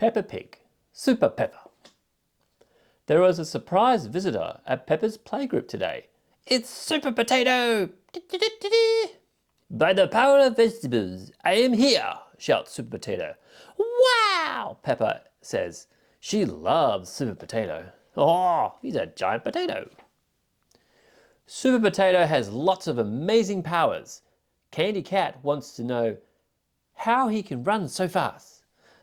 Peppa Pig, Super Peppa. There was a surprise visitor at Peppa's playgroup today. It's Super Potato! By the power of vegetables, I am here, shouts Super Potato. Wow, Peppa says. She loves Super Potato. Oh, he's a giant potato. Super Potato has lots of amazing powers. Candy Cat wants to know how he can run so fast.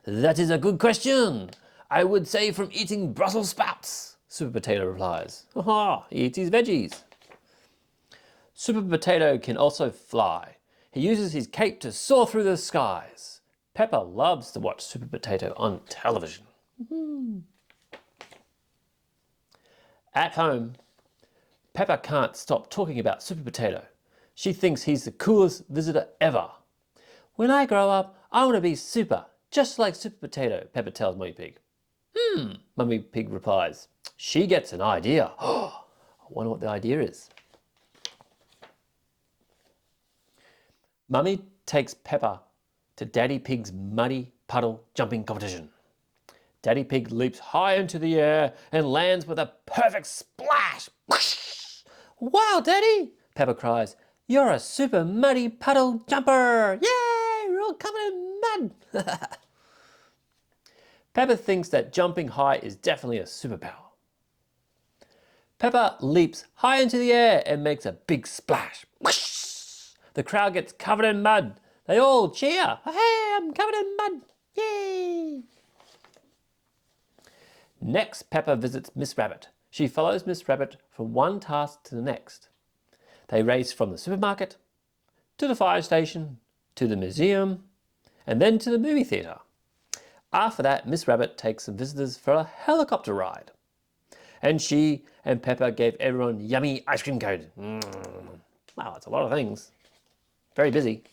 That is a good question. I would say from eating Brussels sprouts, Super Potato replies. Haha, he eats his veggies. Super Potato can also fly. He uses his cape to soar through the skies. Peppa loves to watch Super Potato on television. At home, Peppa can't stop talking about Super Potato. She thinks he's the coolest visitor ever. When I grow up, I want to be super, just like Super Potato, Peppa tells Mummy Pig. Mummy Pig replies. She gets an idea. I wonder what the idea is. Mummy takes Peppa to Daddy Pig's muddy puddle jumping competition. Daddy Pig leaps high into the air and lands with a perfect splash. Wow, Daddy, Peppa cries. You're a super muddy puddle jumper. Yay, we're all covered in mud. Peppa thinks that jumping high is definitely a superpower. Peppa leaps high into the air and makes a big splash. The crowd gets covered in mud. They all cheer. Hey, I'm covered in mud. Yay! Next, Peppa visits Miss Rabbit. She follows Miss Rabbit from one task to the next. They race from the supermarket, to the fire station, to the museum, and then to the movie theatre. After that, Miss Rabbit takes some visitors for a helicopter ride. And she and Peppa gave everyone yummy ice cream cone. Wow, that's a lot of things. Very busy.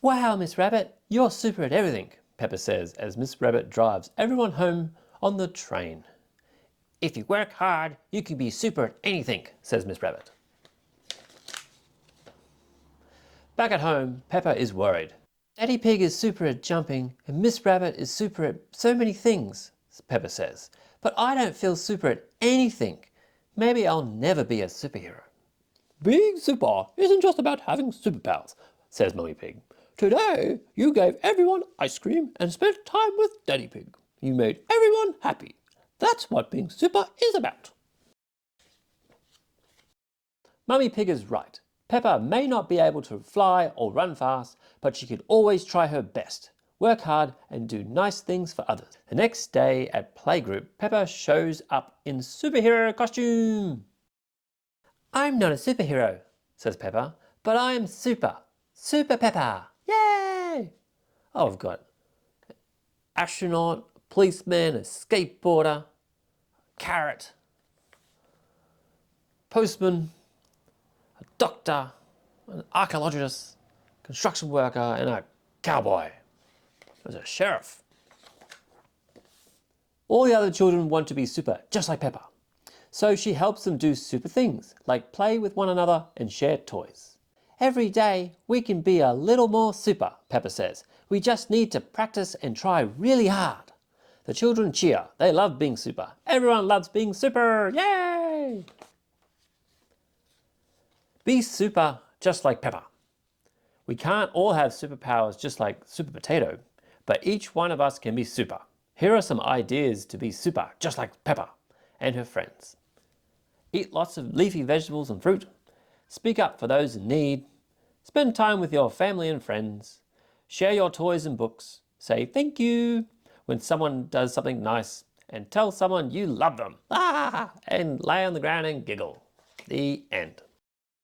Wow, Miss Rabbit, you're super at everything, Peppa says as Miss Rabbit drives everyone home on the train. If you work hard, you can be super at anything, says Miss Rabbit. Back at home, Peppa is worried. Daddy Pig is super at jumping and Miss Rabbit is super at so many things, Peppa says. But I don't feel super at anything. Maybe I'll never be a superhero. Being super isn't just about having superpowers, says Mummy Pig. Today, you gave everyone ice cream and spent time with Daddy Pig. You made everyone happy. That's what being super is about. Mummy Pig is right. Peppa may not be able to fly or run fast, but she can always try her best, work hard and do nice things for others. The next day at playgroup, Peppa shows up in superhero costume. I'm not a superhero, says Peppa, but I am super. Super Peppa. Yay! Oh, I've got astronaut, policeman, a skateboarder, carrot, postman, a doctor, an archaeologist, construction worker, and a cowboy. There's a sheriff. All the other children want to be super, just like Peppa. So she helps them do super things, like play with one another and share toys. Every day we can be a little more super, Peppa says. We just need to practice and try really hard. The children cheer. They love being super. Everyone loves being super. Yay! Be super just like Peppa. We can't all have superpowers just like Super Potato, but each one of us can be super. Here are some ideas to be super just like Peppa and her friends. Eat lots of leafy vegetables and fruit. Speak up for those in need. Spend time with your family and friends. Share your toys and books. Say thank you when someone does something nice and tell someone you love them. And lay on the ground and giggle. The end.